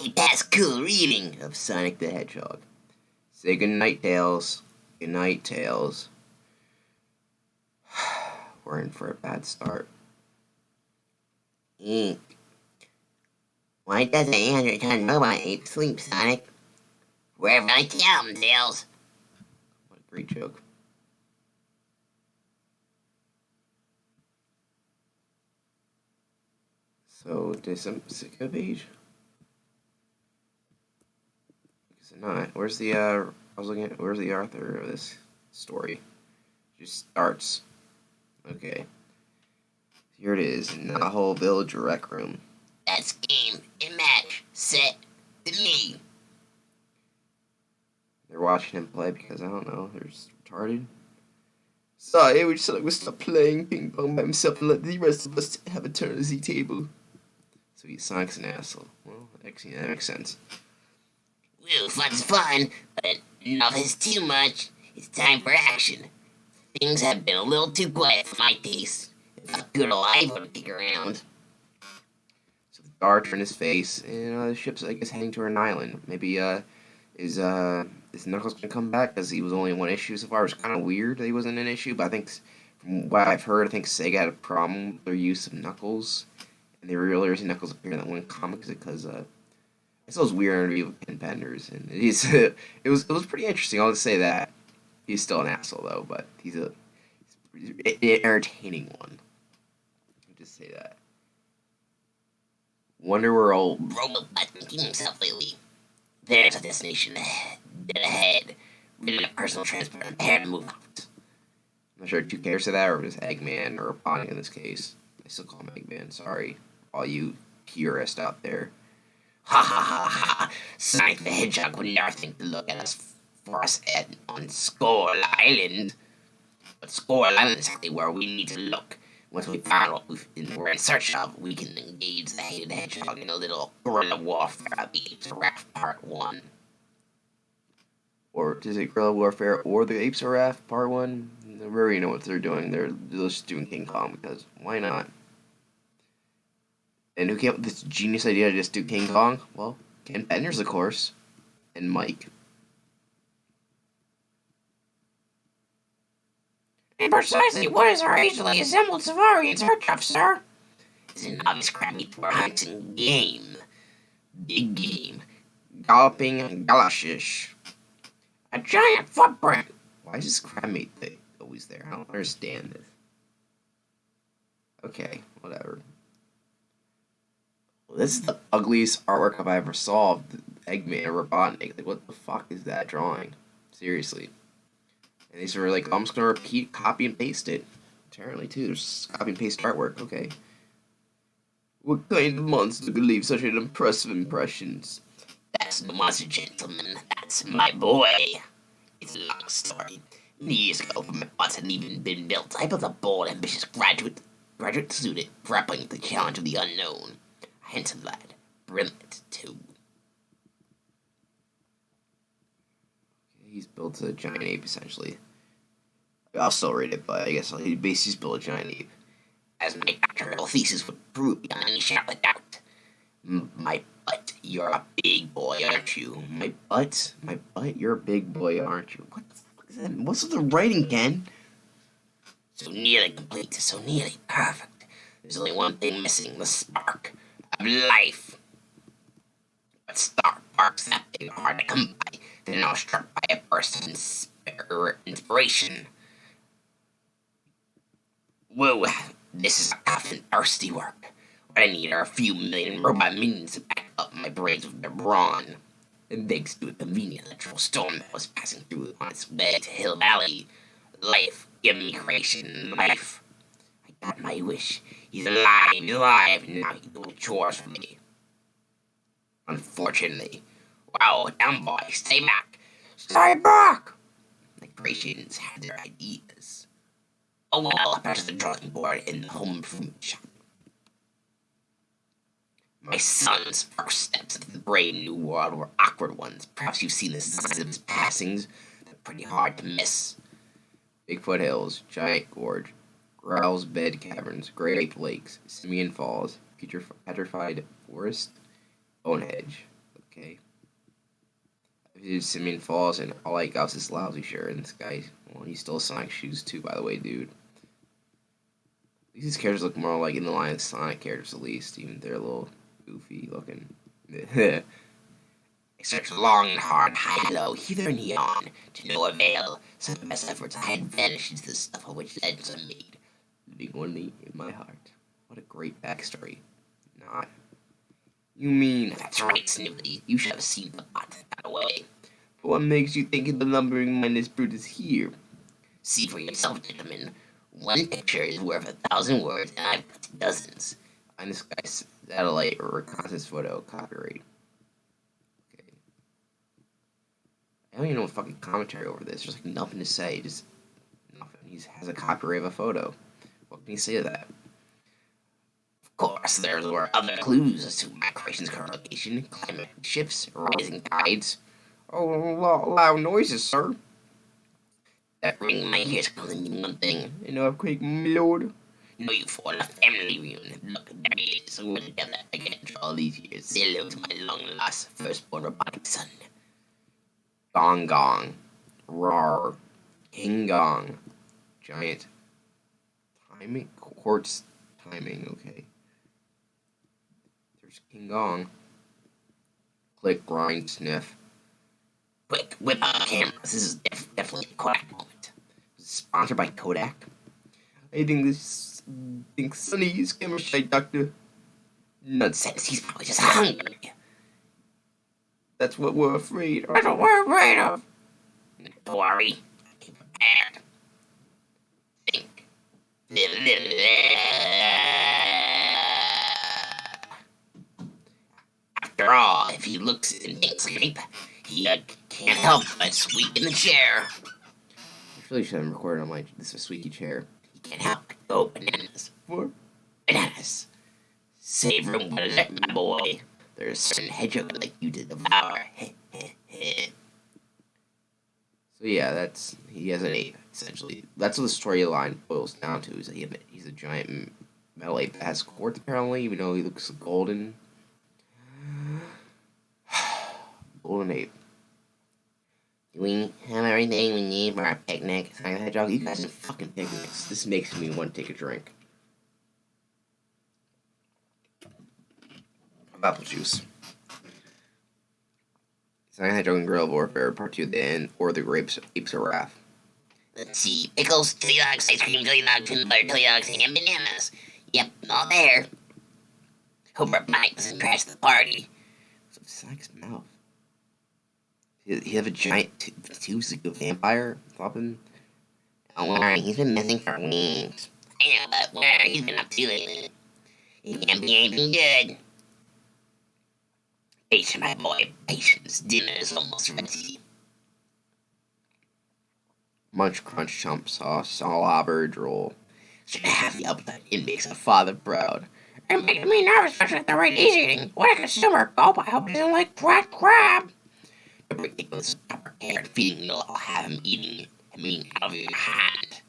Hey, that's cool reading of Sonic the Hedgehog. Say goodnight, Tails. Goodnight, Tails. We're in for a bad start. Ink. Why doesn't a 100-ton robot ape sleep, Sonic? Wherever I tell him, Tails. What a great joke. So, did some Sika page? Is it not? Where's the, I was looking at, where's the author of this story? It just starts. Okay. Here it is, Naho Village Rec Room. That's game, and match, set, to me. They're watching him play because, I don't know, they're just retarded. Sorry, we just would stop playing ping pong by himself and let the rest of us have a turn at the table. So Sonic's an asshole. Well, actually, that makes sense. Well, fun's fun, but enough is too much. It's time for action. Things have been a little too quiet for my taste. If a good old Ivo to kick around. So the dart in his face, and the ship's, I guess, heading toward an island. Maybe, is Knuckles gonna come back? Because he was only one issue so far. It was kind of weird that he wasn't an issue, but I think, from what I've heard, I think Sega had a problem with their use of Knuckles. And they were earlier see Knuckles appear in that one comic because, I saw his weird interview with Ken Penders, and it was pretty interesting, I'll just say that. He's still an asshole, though, but he's an entertaining one. I'll just say that. Wonder where old Robot's been keeping himself lately. There's a destination ahead. Really a personal transport and prepare to move out. I'm not sure if 2 cares to that, or just Eggman, or Bonnie in this case. I still call him Eggman, sorry. All you purists out there. Ha ha ha ha! Sonic the Hedgehog would never think to look at us for us on Skull Island. But Skull Island is exactly where we need to look. Once we find what we're in search of, we can engage the hated hedgehog in a little guerrilla warfare of the Apes of Wrath Part 1. Or is it guerrilla warfare or the Apes of Wrath Part 1? They already know what they're doing. They're just doing King Kong because why not? And who came up with this genius idea to just do King Kong? Well, Ken Penders, of course, and Mike. And precisely what is our hastily assembled safari in search of, sir? Is an obvious crabmeat for hunting game. Big game. Galloping galoshish. A giant footprint. Why is this crabmeat thing always there? I don't understand this. Okay, whatever. Well, this is the ugliest artwork I ever saw. Eggman or Robotnik. Like, what the fuck is that drawing? Seriously. And these were like, I'm just gonna repeat, copy, and paste it. Apparently, too. There's copy and paste artwork. Okay. What kind of monster could leave such an impressive impressions? That's the monster, gentlemen. That's my boy. It's a long story. Years ago, when my boss hadn't even been built, I built a bold, ambitious graduate student grappling with the challenge of the unknown. A handsome lad. Brilliant, too. He's built a giant ape, essentially. I'll still read it, but I guess he basically built a giant ape. As my doctoral thesis would prove beyond any shadow of doubt. My butt, you're a big boy, aren't you? My butt, you're a big boy, aren't you? What the fuck is that? What's with the writing, Ken? So nearly complete, so nearly perfect. There's only one thing missing, the spark of life. But sparks that big hard to come by. They're now struck by a burst of inspiration. Whoa, this is a tough and thirsty work. What I need are a few million robot minions to back up my brains with their brawn. And thanks to a convenient electrical storm that was passing through on its way to Hill Valley. Life, give me creation, life. I got my wish. He's alive, now he's doing chores for me. Unfortunately. Wow, down boy, stay back. Stay back! The creations had their ideas. Oh well, I purchased the drawing board in the home improvement shop. My son's first steps into the brave new world were awkward ones. Perhaps you've seen the signs of his passings. They're pretty hard to miss. Bigfoot Hills, Giant Gorge, Growl's Bed Caverns, Great Ape Lakes, Simeon Falls, Petrified Forest, Bonehedge, Dude, Simeon Falls, and all I got was this lousy shirt, and this guy, well, he stole Sonic shoes too, by the way, dude. These characters look more like in the line of Sonic characters, at least, even if they're a little goofy looking. Such long and hard high-low, hither and yon, to no avail. Some of my best efforts I had vanished into the stuff of which legends are made, living only in my heart. What a great backstory. Not. You mean... That's right, Snoopy. You should have seen the bot that got away. But what makes you think the lumbering-minded brute is here? See for yourself, gentlemen. One picture is worth 1,000 words, and I've got dozens. On this guy's satellite or reconnaissance photo, copyright. Okay. I don't even know what fucking commentary over this. There's like nothing to say. Just nothing. He has a copyright of a photo. What can you say to that? Of course, there were other clues as to my creation's current location, climate shifts, rising tides. Oh, loud noises, sir. That ring in my ears telling me one thing. An earthquake, my lord. No, you for a family reunion. Look, there he is. We're together again for all these years. Say hello to my long-lost firstborn robotic son. Gong Gong. Rawr. King Gong. Giant. Timing? Quartz timing, okay. There's King Gong. Click, grind, sniff. Quick, whip out the cameras. This is definitely a Kodak moment. Sponsored by Kodak. I think Sonny's camera shy, Doctor. Nonsense, he's probably just hungry. That's what we're afraid of. That's what we're afraid of. Don't worry. Keep prepared. Think. After all, if he looks and thinks sleep, he can't help but squeak in the chair. I really should have recorded on this is a squeaky chair. He can't help but go bananas. For bananas. Save room for my boy. There's a certain hedgehog like you to devour. So yeah, he has an ape, essentially. That's what the storyline boils down to, is that he's a giant metal ape that has quartz, apparently, even though he looks golden. Golden ape. Do we have everything we need for our picnic? Sorry, Hedgehog, you guys are fucking picnics. This makes me want to take a drink. Apple juice. Sonic Hedgehog and Guerrilla Warfare Part 2 at the end, or the Apes of Wrath. Let's see. Pickles, chili dogs, ice cream, chili dogs, peanut butter, chili dogs, and bananas. Yep, all there. Hope our bite doesn't crash the party. What's Sonic's mouth? He have a giant tooth like a vampire flopping? Don't worry, he's been missing for weeks. I know, but where he's been up to lately? He can't be anything good. Patience, my boy, patience. Dinner is almost ready. Munch, crunch, chump sauce, all hopper, droll. Should have the upside. It makes a father proud. It makes me nervous, especially at the rate he's eating. What a consumer gulp, I hope he doesn't like cracked crab. The ridiculous proper care feeding you'll have him eating out of your hand.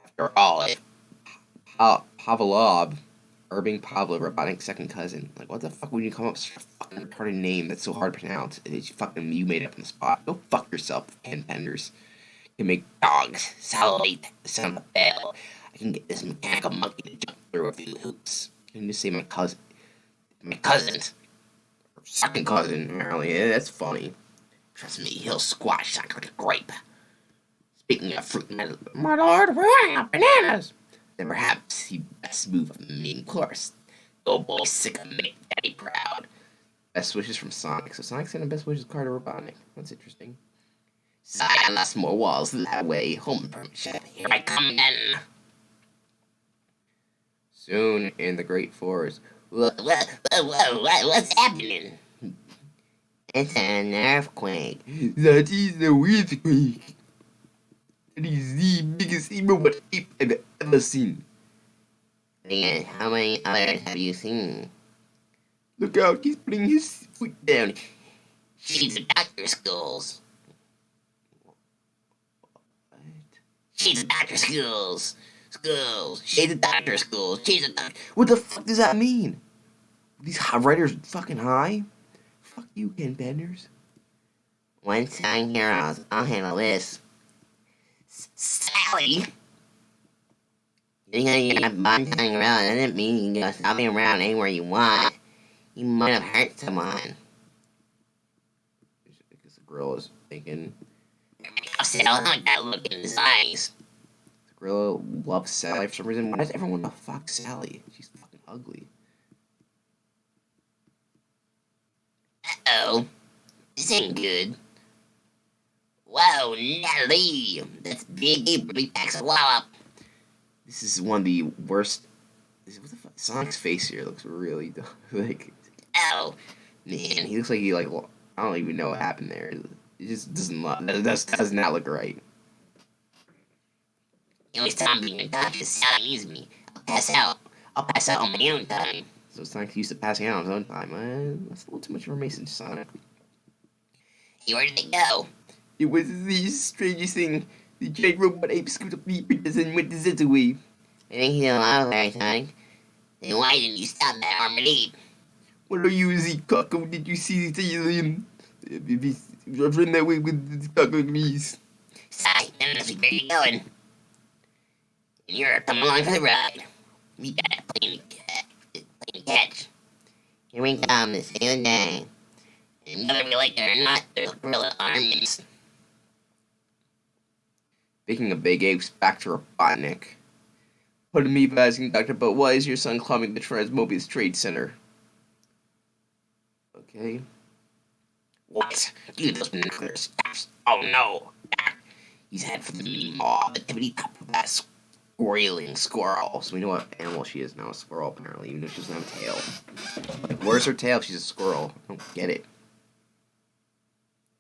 After all, if Pavlov, Irving Pavlov, robotic second cousin. Like, what the fuck would you come up with such a fucking retarded name that's so hard to pronounce? It's fucking you made up on the spot. Go fuck yourself, Ken Penders. You can make dogs salivate the sound of a bell. I can get this mechanical monkey to jump through a few hoops. I can just say my cousin. My cousins. Or second cousin, apparently. Yeah, that's funny. Trust me, he'll squash Sonic like a grape. Speaking of fruit, my lord, we're running out bananas. Then perhaps he'd best move up the main course. Go boy, sick of make daddy proud. Best wishes from Sonic. So Sonic sent a best wishes card to Robotnik. That's interesting. Sigh, lost more walls that way. Home improvement shop. Here I come then. Soon in the Great Forest. What's happening? It's an earthquake. That is the earthquake. That is the biggest robot ape I've ever seen. Again, how many others have you seen? Look out, he's putting his foot down. She's a Dr. Skulls. What? She's a Dr. Skulls. She's a Dr. Skulls. What the fuck does that mean? These writers fucking high? Fuck you, Ken Penders. One time heroes, I'll handle this. Sally! Because you're a bartending around doesn't mean you can go stopping around anywhere you want. You might have hurt someone. Because the girl is thinking. Upset, I like that look in his eyes. The girl loves Sally for some reason. Why does everyone want to fuck Sally? She's fucking ugly. Uh-oh. This ain't good. Whoa, Natalie! That's Big Ape really packs a wallop. This is one of the worst. What the fuck? Sonic's face here looks really like. Oh, Man, he looks like I don't even know what happened there. It just doesn't look. That does not look right. the only time being a doctor is how to use me. I'll pass out on my own time. So Sonic's used to passing out on his own time. That's a little too much information, Sonic. Hey, where did they go? It was the strangest thing. The giant robot ape scooped up the princess and went to zit away. I think he's alive there, Sonic. Then why didn't you stop that armored ape? What are you, the Coco? Did you see the alien? I've run that way with the Coco knees. Sonic, that must be where you're going. And you're coming along for the ride. We got a plane to catch. Here we come, this same day. And whether we like it or not, there's gorilla armies. Speaking of big apes, back to Robotnik. Pardon me for asking, Doctor, but why is your son climbing the Transmobius Trade Center? Okay. What? Dude, those binoculars. Oh no. He's head for the mob activity top of that Squirreling squirrel. So we know what animal she is now, a squirrel apparently, even though she doesn't have a tail. Like, where's her tail if she's a squirrel? I don't get it.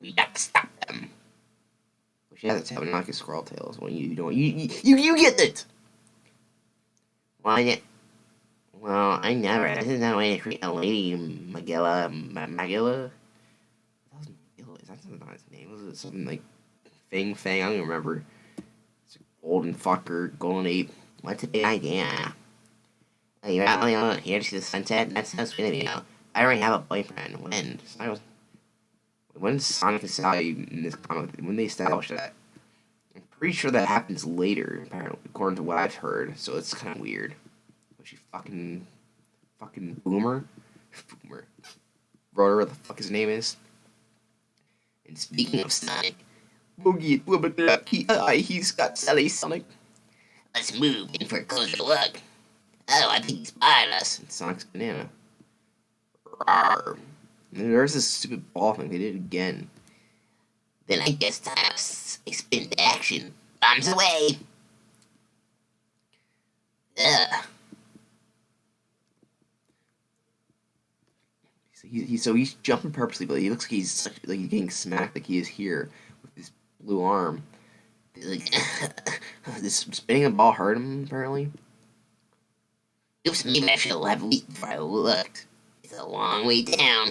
We got to stop them. Well, she has a tail, but not like a squirrel tail. So you don't. You get it! Why? Well, I never. This is not way to treat a lady, Magilla. That was Magilla. Is that not his name? Was it something like Fang? I don't even remember. It's a golden fucker, golden ape. What's a big idea? Oh, you're out on here to see the sunset? That sounds sweet of you. I already have a boyfriend. When did Sonic and Sally in this comic? When they established that? I'm pretty sure that happens later, apparently, according to what I've heard. So it's kind of weird. Was she fucking Boomer? Boomer. Rotor, what the fuck his name is. And speaking of Sonic, he's got Sally Sonic. let's move in for a closer look. Oh, I think he spotted us. And Sonic's banana. Rawr. And there's this stupid ball thing. They did it again. Then I guess time to spin to action. Bombs away. Ugh. So he's jumping purposely, but he looks like he's getting smacked like he is here with this blue arm. This spinning a ball hurt him apparently. Oops, maybe I should have leaped before I looked. It's a long way down.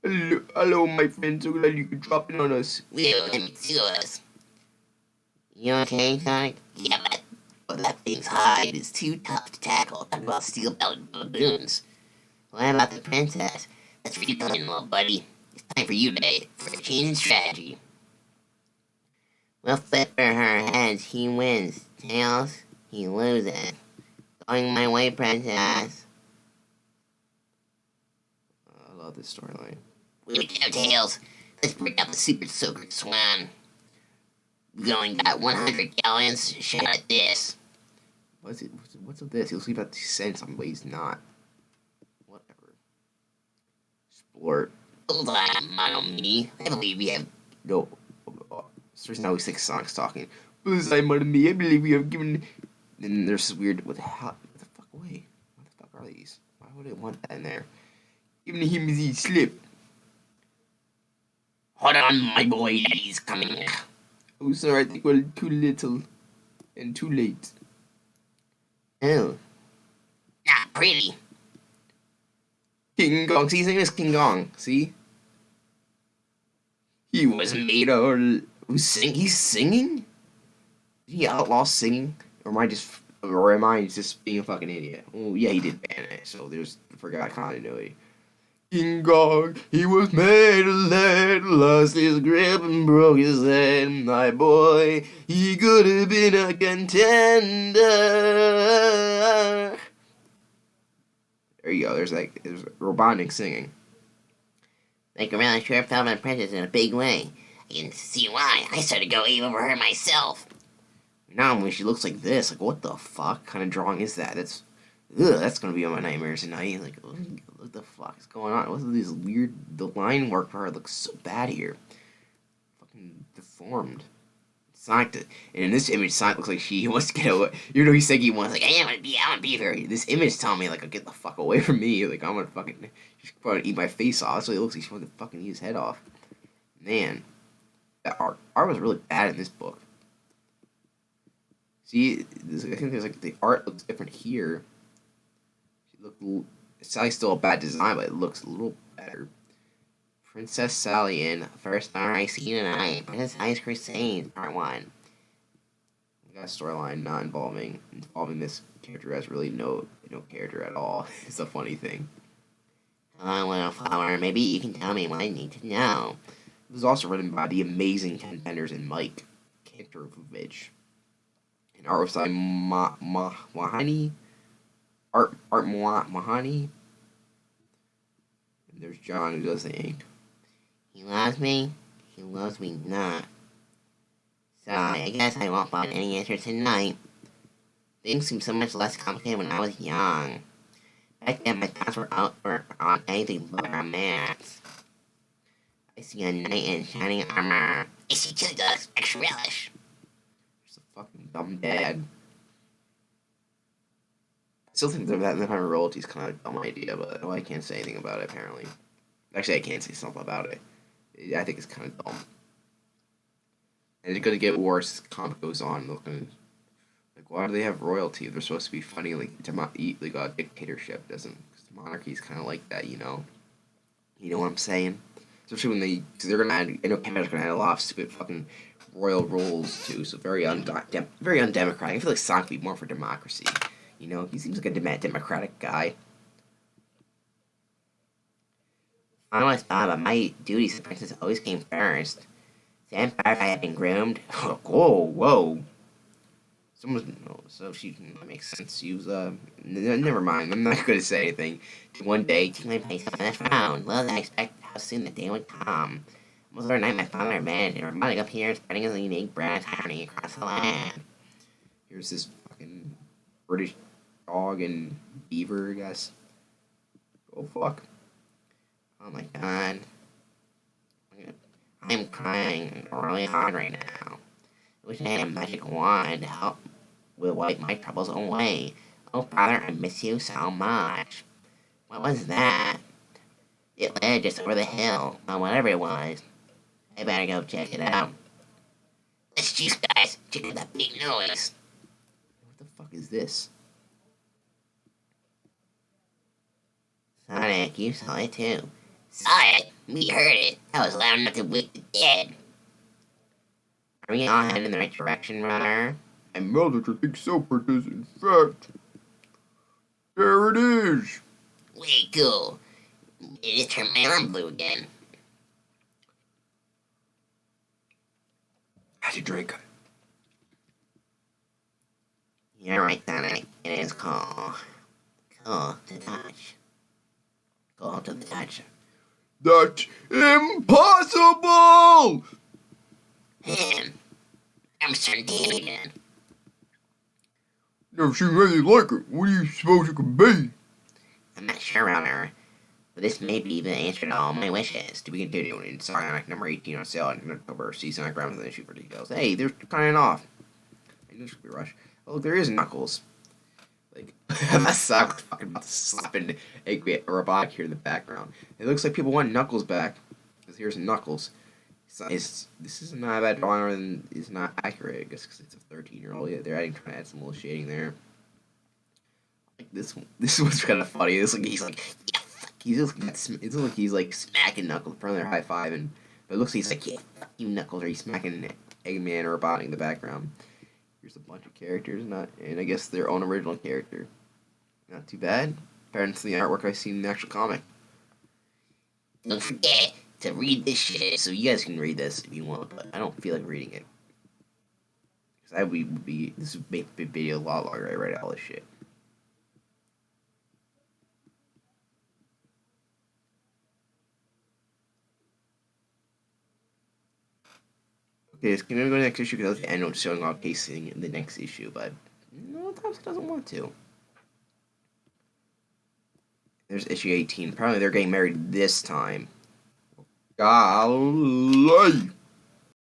Hello, my friend. So glad you could drop in on us. Let me see us. You okay, Sonic? Yeah, but that thing's hide is too tough to tackle. Talk about steel-bellied baboons. What about the princess? That's for you coming, little buddy. It's time for you today for a change in strategy. We'll flip for her heads. He wins. Tails, he loses. Going my way, princess. I love this storyline. We go, Tails. Let's break out the super soaker swan. We only got 100 gallons. Shot at this. What's with this? He'll sleep about 2 cents on, but he's not. Whatever. Splort. Hold on, Mono Me. I believe we have. No. First now we think Sonic's talking. Bullseye, Mono Me. I believe we have given. Then there's this weird. What the hell? What the fuck? Wait. What the fuck are these? Why would I want that in there? Giving him the slip. Hold on, my boy. Daddy's coming. Oh, sorry. I think we're too little and too late. Oh. Not pretty. King Kong. See, his name is King Kong. See? He was made of. He's singing? Did he outlaw singing? Or am I just being a fucking idiot? Oh, yeah, he did ban it, so there's forgot continuity. King Kong, he was made of lead, lost his grip and broke his head. My boy, he could have been a contender. There you go. There's robotic singing. Like around sure felt my princess in a big way. I can see why. I started going over her myself. Now when she looks like this, like what the fuck kind of drawing is that? That's gonna be on my nightmares tonight. Like what the fuck is going on? What's this weird? The line work for her looks so bad here. Fucking deformed. Sonic, and in this image, Sonic looks like he wants to get away. Even though he's saying he wants, like, I want to be here. This image telling me, like, get the fuck away from me. Like, I'm gonna fucking, she's probably eat my face off. That's what it looks like. She wants to fucking eat his head off. Man, that art was really bad in this book. See, I think there's like the art looks different here. Sally's still a bad design, but it looks a little better. Princess Sally in First Star I See Tonight. Princess Sally's Crusade, Part 1. We got a storyline not involving this character has really no character at all. It's a funny thing. Hello, little flower. Maybe you can tell me what I need to know. It was also written by the amazing contenders and Mike Kantorovich. And art was by Mahani. Art Mahani. And there's John who does the ink. He loves me. He loves me not. So, I guess I won't find any answers tonight. Things seemed so much less complicated when I was young. Back then, my thoughts were on anything but romance. I see a knight in shining armor. I see chili dogs, extra relish. There's a fucking dumb dad. I still think that kind of royalty is kind of a dumb idea, but I can't say anything about it, apparently. Actually, I can't say something about it. I think it's kind of dumb. And it's going to get worse as the comic goes on. Looking like, why do they have royalty? They're supposed to be funny, like a dictatorship. Doesn't, because monarchy is kind of like that, you know. You know what I'm saying? Especially when because they're gonna add. I know Canada's gonna add a lot of stupid fucking royal rules too. So very undemocratic. I feel like Sonic would be more for democracy. You know, he seems like a democratic guy. I always thought about my duties as princess always came first. Then Firefly had been groomed. Whoa. So that makes sense. She was, never mind. I'm not gonna say anything. One day, to my place on the throne. Little did I expect how soon the day would come. Almost overnight, my father admitted, and robotic up here, spreading his unique brand tyranny across the land. Here's this fucking British dog and beaver, I guess. Oh, fuck. Oh my god. I'm crying really hard right now. I wish I had a magic wand to help will wipe my troubles away. Oh, Father, I miss you so much. What was that? It led just over the hill, or whatever it was. I better go check it out. Let's juice, guys. Check out that big noise. What the fuck is this? Sonic, you saw it too. Saw it. We heard it. That was loud enough to wake the dead. Are we all heading in the right direction, runner? I know that you think so, Princess. In fact, there it is. Way cool. It just turned my arm blue again. How'd you drink? You're right, Sonic. It is cool. Cool to touch. Cool to the touch. That's impossible! Man, I'm starting to hate again. Never seen anything like it. What do you suppose it could be? I'm not sure, runner. But this may be the answer to all my wishes. To be continued in Sonic number 18 on sale in October. See Sonic Ground with an issue for details. Hey, they're turning off. I knew this would be a rush. Oh, there is Knuckles. Like, that Sonic fucking slapping a robotic here in the background. It looks like people want Knuckles back. Because here's Knuckles. This is not a bad drawing, and it's not accurate, I guess, because it's a 13-year-old. Yeah, they're trying to add some little shading there. Like this one's kind of funny. It's like he's like, yeah, fuck. It's like he's like smacking Knuckles in front of their high five, but it looks like he's like, yeah, fuck you, Knuckles, or he's smacking Eggman or Robotnik in the background. Here's a bunch of characters, and I guess their own original character. Not too bad. Compared to the artwork I've seen in the actual comic. Don't forget to read this shit. So you guys can read this if you want, but I don't feel like reading it. Because this would make the video a lot longer. I write all this shit. Okay, so can we go to the next issue? Because that's the end of showing off casing in the next issue, but no, Thompson doesn't want to. There's issue 18. Apparently they're getting married this time. Golly!